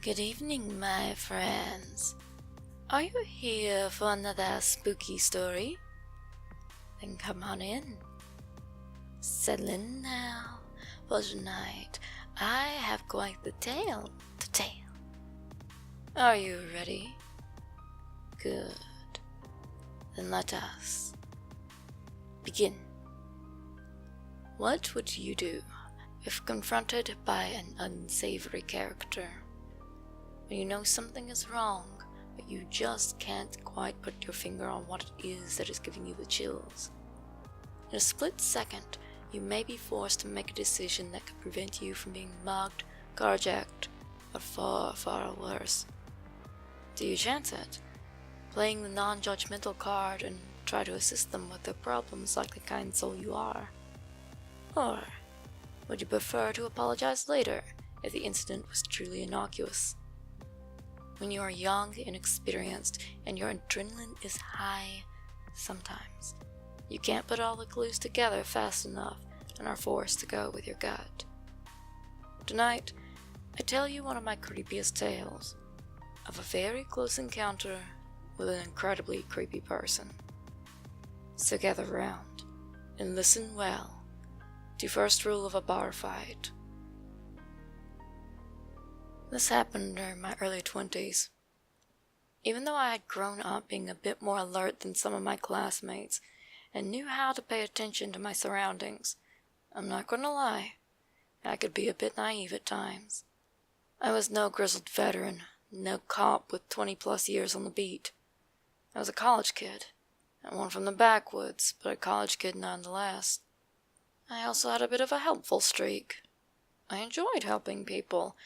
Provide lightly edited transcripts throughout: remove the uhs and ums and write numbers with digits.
Good evening, my friends. Are you here for another spooky story? Then come on in. Settle in now, for tonight I have quite the tale to tell. Are you ready? Good. Then let us begin. What would you do if confronted by an unsavory character? When you know something is wrong, but you just can't quite put your finger on what it is that is giving you the chills. In a split second, you may be forced to make a decision that could prevent you from being mugged, carjacked, or far, far worse. Do you chance it, playing the non-judgmental card and try to assist them with their problems like the kind soul you are? Or would you prefer to apologize later if the incident was truly innocuous? When you are young, inexperienced, and your adrenaline is high, sometimes you can't put all the clues together fast enough and are forced to go with your gut. Tonight, I tell you one of my creepiest tales of a very close encounter with an incredibly creepy person. So gather round and listen well to first rule of a bar fight. This happened during my early 20s. Even though I had grown up being a bit more alert than some of my classmates and knew how to pay attention to my surroundings, I'm not going to lie, I could be a bit naive at times. I was no grizzled veteran, no cop with 20 plus years on the beat. I was a college kid, and one from the backwoods, but a college kid nonetheless. I also had a bit of a helpful streak. I enjoyed helping people.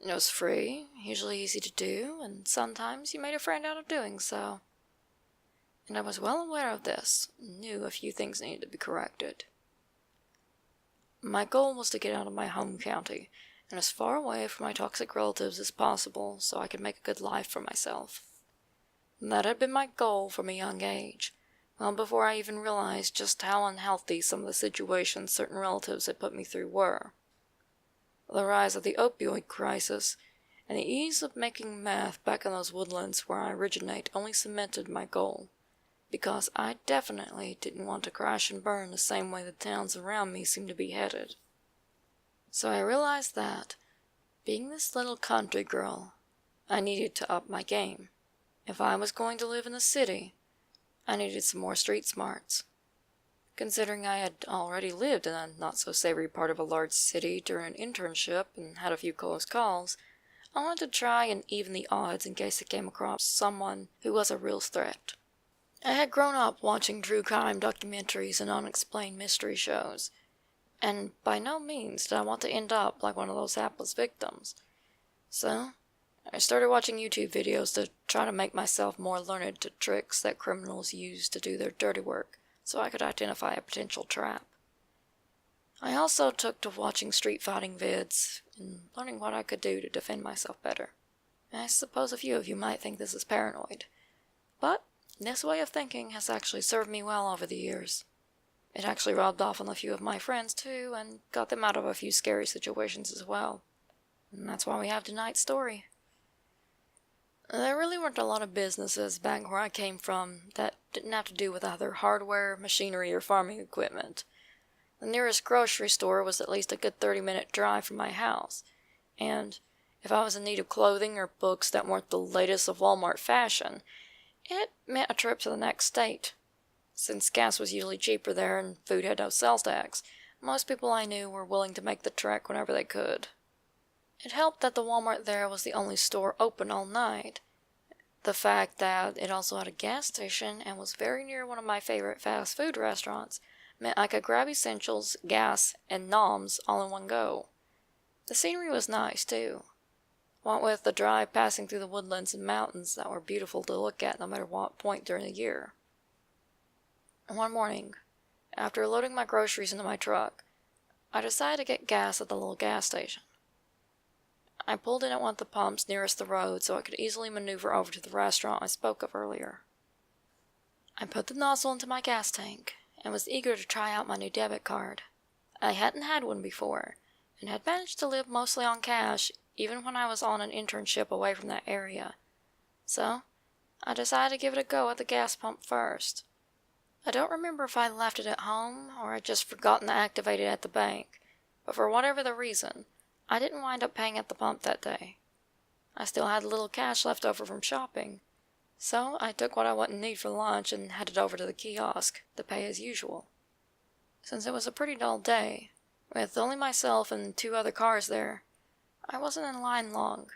It was free, usually easy to do, and sometimes you made a friend out of doing so. And I was well aware of this, and knew a few things needed to be corrected. My goal was to get out of my home county, and as far away from my toxic relatives as possible so I could make a good life for myself. And that had been my goal from a young age, well before I even realized just how unhealthy some of the situations certain relatives had put me through were. The rise of the opioid crisis, and the ease of making meth back in those woodlands where I originate only cemented my goal, because I definitely didn't want to crash and burn the same way the towns around me seemed to be headed. So I realized that, being this little country girl, I needed to up my game. If I was going to live in the city, I needed some more street smarts. Considering I had already lived in a not-so-savory part of a large city during an internship and had a few close calls, I wanted to try and even the odds in case I came across someone who was a real threat. I had grown up watching true crime documentaries and unexplained mystery shows, and by no means did I want to end up like one of those hapless victims. So, I started watching YouTube videos to try to make myself more learned to tricks that criminals use to do their dirty work, so I could identify a potential trap. I also took to watching street fighting vids and learning what I could do to defend myself better. I suppose a few of you might think this is paranoid, but this way of thinking has actually served me well over the years. It actually rubbed off on a few of my friends too, and got them out of a few scary situations as well. And that's why we have tonight's story. There really weren't a lot of businesses back where I came from that didn't have to do with either hardware, machinery, or farming equipment. The nearest grocery store was at least a good 30-minute drive from my house, and if I was in need of clothing or books that weren't the latest of Walmart fashion, it meant a trip to the next state. Since gas was usually cheaper there and food had no sales tax, most people I knew were willing to make the trek whenever they could. It helped that the Walmart there was the only store open all night. The fact that it also had a gas station and was very near one of my favorite fast food restaurants meant I could grab essentials, gas, and noms all in one go. The scenery was nice, too. What with the drive passing through the woodlands and mountains that were beautiful to look at no matter what point during the year. One morning, after loading my groceries into my truck, I decided to get gas at the little gas station. I pulled in at one of the pumps nearest the road so I could easily maneuver over to the restaurant I spoke of earlier. I put the nozzle into my gas tank and was eager to try out my new debit card. I hadn't had one before, and had managed to live mostly on cash even when I was on an internship away from that area. So, I decided to give it a go at the gas pump first. I don't remember if I left it at home or I'd just forgotten to activate it at the bank, but for whatever the reason, I didn't wind up paying at the pump that day. I still had a little cash left over from shopping, so I took what I wouldn't need for lunch and headed over to the kiosk to pay as usual. Since it was a pretty dull day, with only myself and 2 other cars there, I wasn't in line long.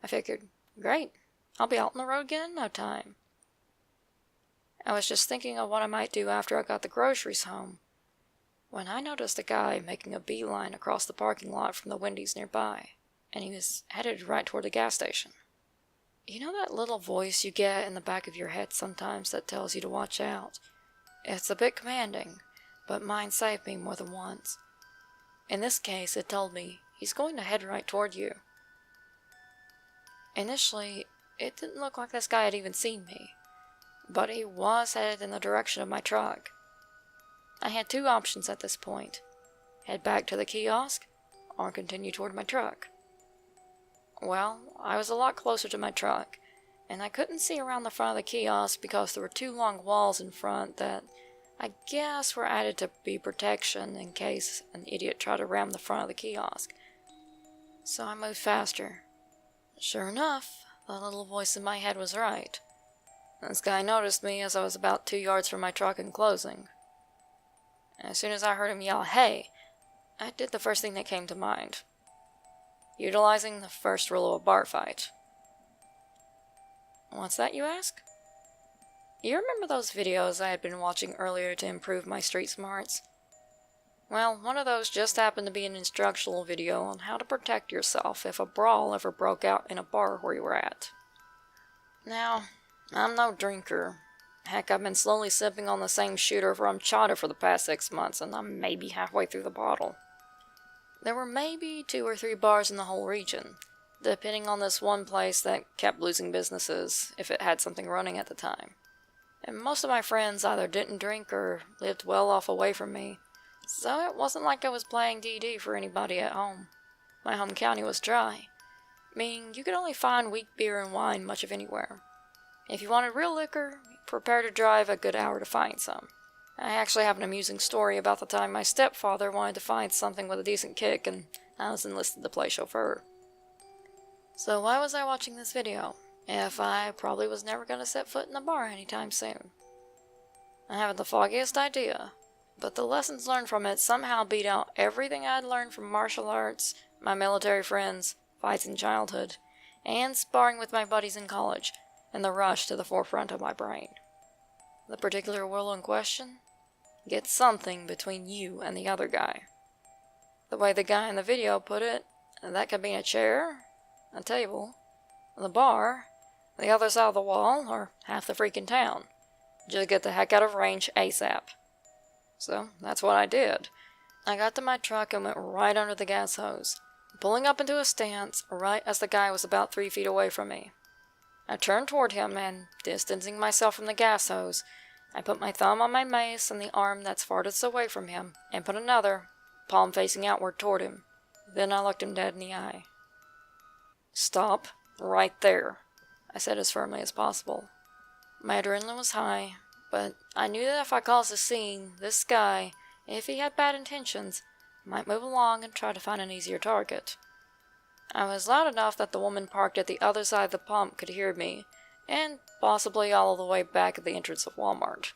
I figured, great, I'll be out on the road again in no time. I was just thinking of what I might do after I got the groceries home, when I noticed a guy making a beeline across the parking lot from the Wendy's nearby, and he was headed right toward the gas station. You know that little voice you get in the back of your head sometimes that tells you to watch out? It's a bit commanding, but mine saved me more than once. In this case, it told me he's going to head right toward you. Initially, it didn't look like this guy had even seen me, but he was headed in the direction of my truck. I had 2 options at this point: head back to the kiosk, or continue toward my truck. Well, I was a lot closer to my truck, and I couldn't see around the front of the kiosk because there were 2 long walls in front that I guess were added to be protection in case an idiot tried to ram the front of the kiosk. So I moved faster. Sure enough, the little voice in my head was right. This guy noticed me as I was about 2 yards from my truck and closing. As soon as I heard him yell, "Hey!" I did the first thing that came to mind. Utilizing the first rule of a bar fight. What's that, you ask? You remember those videos I had been watching earlier to improve my street smarts? Well, one of those just happened to be an instructional video on how to protect yourself if a brawl ever broke out in a bar where you were at. Now, I'm no drinker. Heck, I've been slowly sipping on the same shooter of rum chata for the past 6 months, and I'm maybe halfway through the bottle. There were maybe 2 or 3 bars in the whole region, depending on this one place that kept losing businesses if it had something running at the time. And most of my friends either didn't drink or lived well off away from me, so it wasn't like I was playing D&D for anybody at home. My home county was dry, meaning you could only find weak beer and wine much of anywhere. If you wanted real liquor, prepare to drive a good hour to find some. I actually have an amusing story about the time my stepfather wanted to find something with a decent kick and I was enlisted to play chauffeur. So why was I watching this video, if I probably was never going to set foot in a bar anytime soon? I haven't the foggiest idea, but the lessons learned from it somehow beat out everything I'd learned from martial arts, my military friends, fights in childhood, and sparring with my buddies in college, and the rush to the forefront of my brain. The particular rule in question? Get something between you and the other guy. The way the guy in the video put it, that could be a chair, a table, the bar, the other side of the wall, or half the freaking town. Just get the heck out of range ASAP. So, that's what I did. I got to my truck and went right under the gas hose, pulling up into a stance right as the guy was about 3 feet away from me. I turned toward him and, distancing myself from the gas hose, I put my thumb on my mace on the arm that's farthest away from him, and put another, palm facing outward toward him. Then I looked him dead in the eye. "Stop, right there," I said as firmly as possible. My adrenaline was high, but I knew that if I caused a scene, this guy, if he had bad intentions, might move along and try to find an easier target. I was loud enough that the woman parked at the other side of the pump could hear me, and possibly all the way back at the entrance of Walmart.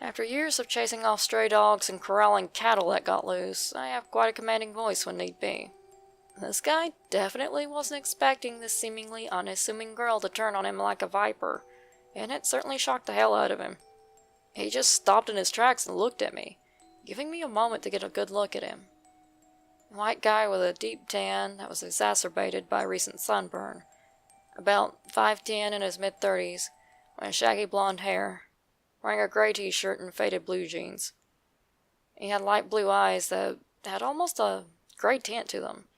After years of chasing off stray dogs and corralling cattle that got loose, I have quite a commanding voice when need be. This guy definitely wasn't expecting this seemingly unassuming girl to turn on him like a viper, and it certainly shocked the hell out of him. He just stopped in his tracks and looked at me, giving me a moment to get a good look at him. A white guy with a deep tan that was exacerbated by a recent sunburn, about 5'10" in his mid-30s, with shaggy blonde hair, wearing a gray t-shirt and faded blue jeans. He had light blue eyes that had almost a gray tint to them,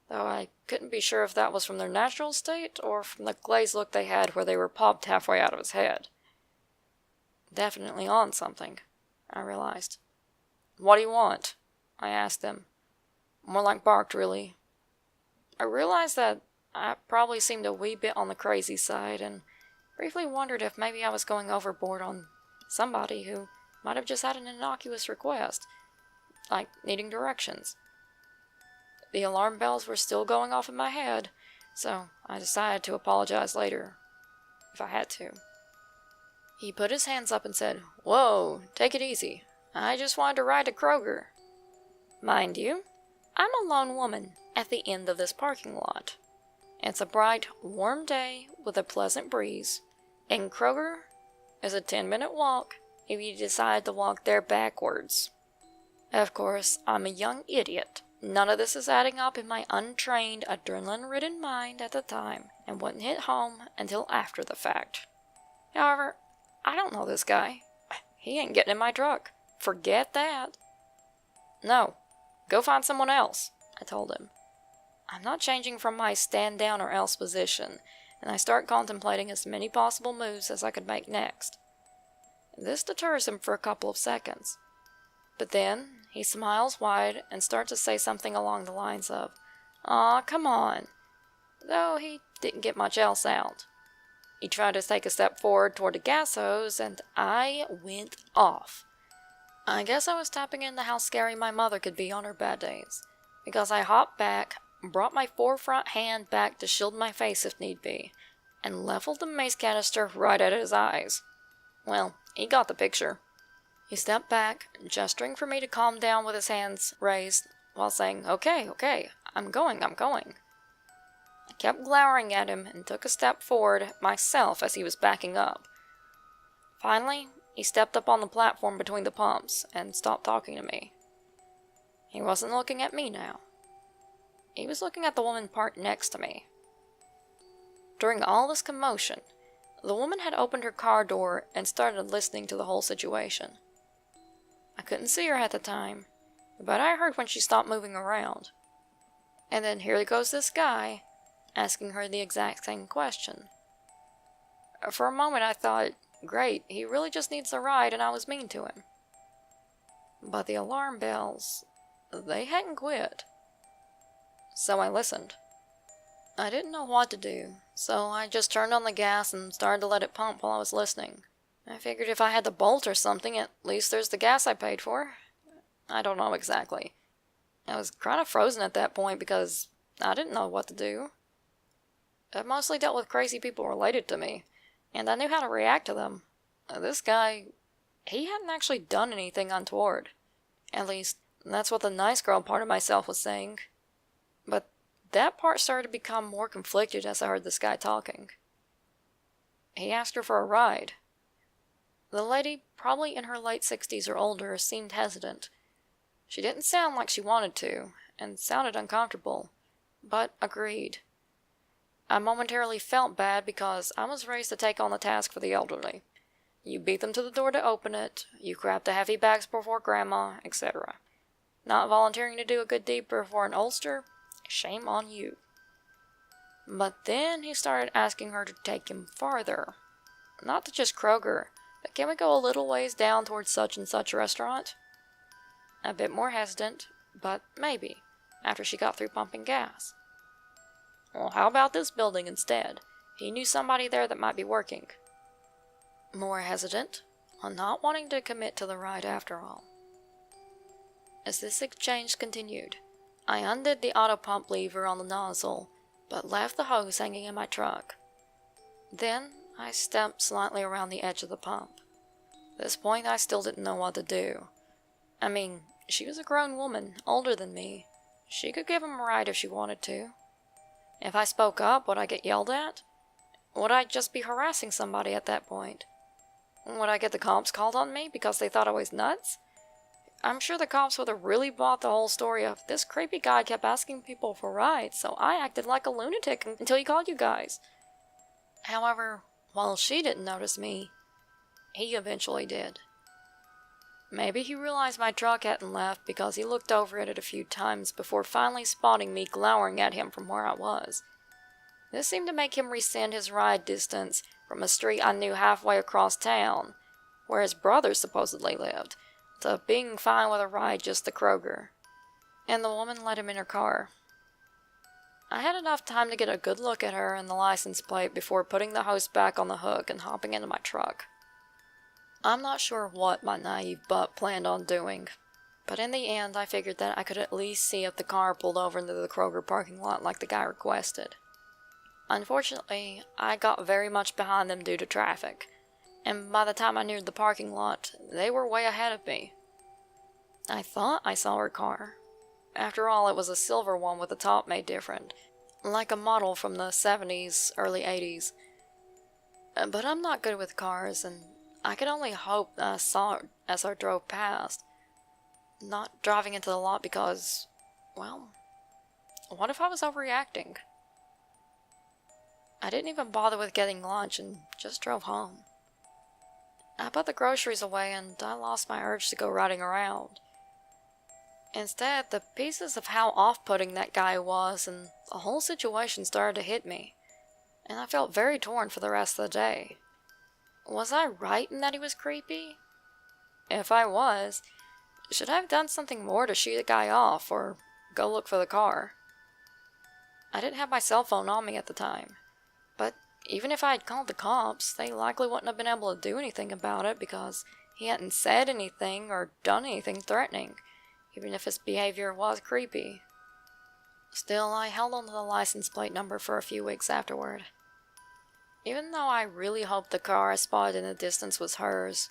though I couldn't be sure if that was from their natural state or from the glazed look they had where they were popped halfway out of his head. Definitely on something, I realized. "What do you want?" I asked him. More like barked, really. I realized that I probably seemed a wee bit on the crazy side, and briefly wondered if maybe I was going overboard on somebody who might have just had an innocuous request, like needing directions. The alarm bells were still going off in my head, so I decided to apologize later, if I had to. He put his hands up and said, "Whoa, take it easy. I just wanted to ride to Kroger." Mind you, I'm a lone woman at the end of this parking lot. It's a bright, warm day with a pleasant breeze, and Kroger is a 10-minute walk if you decide to walk there backwards. Of course, I'm a young idiot. None of this is adding up in my untrained, adrenaline-ridden mind at the time, and wouldn't hit home until after the fact. However, I don't know this guy. He ain't getting in my truck. Forget that. "No, go find someone else," I told him. I'm not changing from my stand down or else position, and I start contemplating as many possible moves as I could make next. This deters him for a couple of seconds. But then he smiles wide and starts to say something along the lines of, "Aw, come on," though he didn't get much else out. He tried to take a step forward toward the gas hose, and I went off. I guess I was tapping into how scary my mother could be on her bad days, because I hopped back, brought my forefront hand back to shield my face if need be, and leveled the mace canister right at his eyes. Well, he got the picture. He stepped back, gesturing for me to calm down with his hands raised, while saying, Okay, I'm going. I kept glowering at him and took a step forward myself as he was backing up. Finally, he stepped up on the platform between the pumps and stopped talking to me. He wasn't looking at me now. He was looking at the woman parked next to me. During all this commotion, the woman had opened her car door and started listening to the whole situation. I couldn't see her at the time, but I heard when she stopped moving around. And then here goes this guy, asking her the exact same question. For a moment I thought, great, he really just needs a ride and I was mean to him. But the alarm bells, they hadn't quit. So I listened. I didn't know what to do, so I just turned on the gas and started to let it pump while I was listening. I figured if I had to bolt or something, at least there's the gas I paid for. I don't know exactly. I was kind of frozen at that point because I didn't know what to do. I've mostly dealt with crazy people related to me, and I knew how to react to them. This guy, he hadn't actually done anything untoward. At least, that's what the nice girl part of myself was saying. But that part started to become more conflicted as I heard this guy talking. He asked her for a ride. The lady, probably in her late 60s or older, seemed hesitant. She didn't sound like she wanted to, and sounded uncomfortable, but agreed. I momentarily felt bad because I was raised to take on the task for the elderly. You beat them to the door to open it, you grab the heavy bags before Grandma, etc. Not volunteering to do a good deed before an oldster? Shame on you. But then he started asking her to take him farther. Not to just Kroger, but can we go a little ways down towards such and such restaurant? A bit more hesitant, but maybe, after she got through pumping gas. Well, how about this building instead? He knew somebody there that might be working. More hesitant, on not wanting to commit to the ride after all. As this exchange continued, I undid the auto pump lever on the nozzle, but left the hose hanging in my truck. Then I stepped slightly around the edge of the pump. At this point, I still didn't know what to do. I mean, she was a grown woman, older than me. She could give him a ride if she wanted to. If I spoke up, would I get yelled at? Would I just be harassing somebody at that point? Would I get the cops called on me because they thought I was nuts? I'm sure the cops would have really bought the whole story of this creepy guy kept asking people for rides, so I acted like a lunatic until he called you guys. However, while she didn't notice me, he eventually did. Maybe he realized my truck hadn't left because he looked over at it a few times before finally spotting me glowering at him from where I was. This seemed to make him rescind his ride distance from a street I knew halfway across town, where his brother supposedly lived, to being fine with a ride just to Kroger. And the woman let him in her car. I had enough time to get a good look at her and the license plate before putting the hose back on the hook and hopping into my truck. I'm not sure what my naive butt planned on doing, but in the end I figured that I could at least see if the car pulled over into the Kroger parking lot like the guy requested. Unfortunately, I got very much behind them due to traffic, and by the time I neared the parking lot, they were way ahead of me. I thought I saw her car. After all, it was a silver one with the top made different, like a model from the 70s, early 80s. But I'm not good with cars, and I could only hope that I saw it as I drove past. Not driving into the lot because, well, what if I was overreacting? I didn't even bother with getting lunch and just drove home. I put the groceries away and I lost my urge to go riding around. Instead, the pieces of how off-putting that guy was and the whole situation started to hit me, and I felt very torn for the rest of the day. Was I right in that he was creepy? If I was, should I have done something more to shoot the guy off or go look for the car? I didn't have my cell phone on me at the time, but even if I had called the cops, they likely wouldn't have been able to do anything about it because he hadn't said anything or done anything threatening, even if his behavior was creepy. Still, I held on to the license plate number for a few weeks afterward. Even though I really hoped the car I spotted in the distance was hers,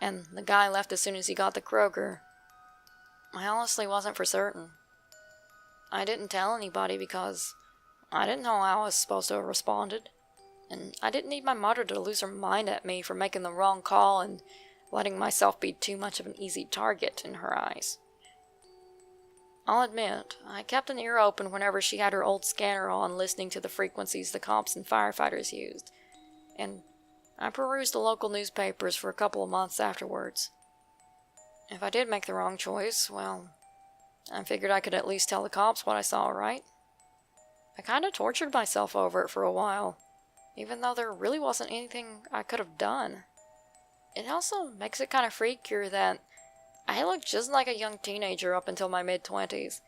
and the guy left as soon as he got to Kroger, I honestly wasn't for certain. I didn't tell anybody because I didn't know how I was supposed to have responded, and I didn't need my mother to lose her mind at me for making the wrong call and letting myself be too much of an easy target in her eyes. I'll admit, I kept an ear open whenever she had her old scanner on listening to the frequencies the cops and firefighters used, and I perused the local newspapers for a couple of months afterwards. If I did make the wrong choice, well, I figured I could at least tell the cops what I saw, right? I kinda tortured myself over it for a while, even though there really wasn't anything I could have done. It also makes it kinda freakier that I looked just like a young teenager up until my mid-20s,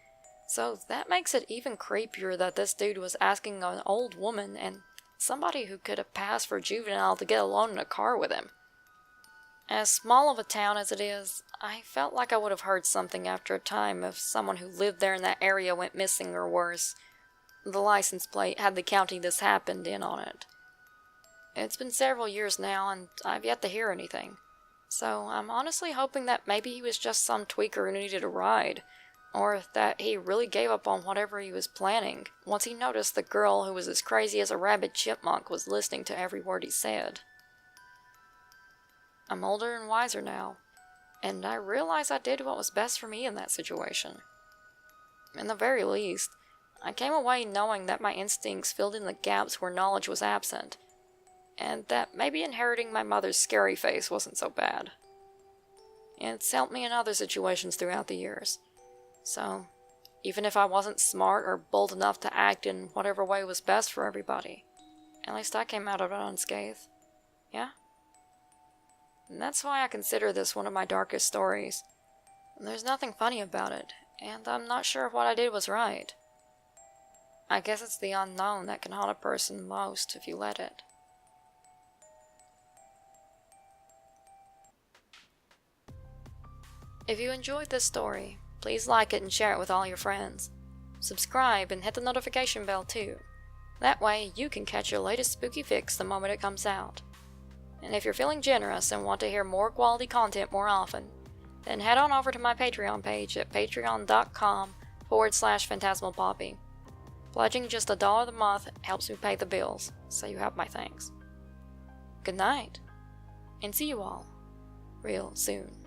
so that makes it even creepier that this dude was asking an old woman and somebody who could have passed for juvenile to get alone in a car with him. As small of a town as it is, I felt like I would have heard something after a time if someone who lived there in that area went missing or worse. The license plate had the county this happened in on it. It's been several years now, and I've yet to hear anything. So I'm honestly hoping that maybe he was just some tweaker who needed a ride, or that he really gave up on whatever he was planning once he noticed the girl who was as crazy as a rabid chipmunk was listening to every word he said. I'm older and wiser now, and I realize I did what was best for me in that situation. In the very least, I came away knowing that my instincts filled in the gaps where knowledge was absent, and that maybe inheriting my mother's scary face wasn't so bad. It's helped me in other situations throughout the years. So, even if I wasn't smart or bold enough to act in whatever way was best for everybody, at least I came out of it unscathed. Yeah? And that's why I consider this one of my darkest stories. There's nothing funny about it, and I'm not sure if what I did was right. I guess it's the unknown that can haunt a person most if you let it. If you enjoyed this story, please like it and share it with all your friends. Subscribe and hit the notification bell too. That way you can catch your latest spooky fix the moment it comes out. And if you're feeling generous and want to hear more quality content more often, then head on over to my Patreon page at patreon.com/phantasmalpoppy. Pledging just $1 a month helps me pay the bills, so you have my thanks. Good night, and see you all real soon.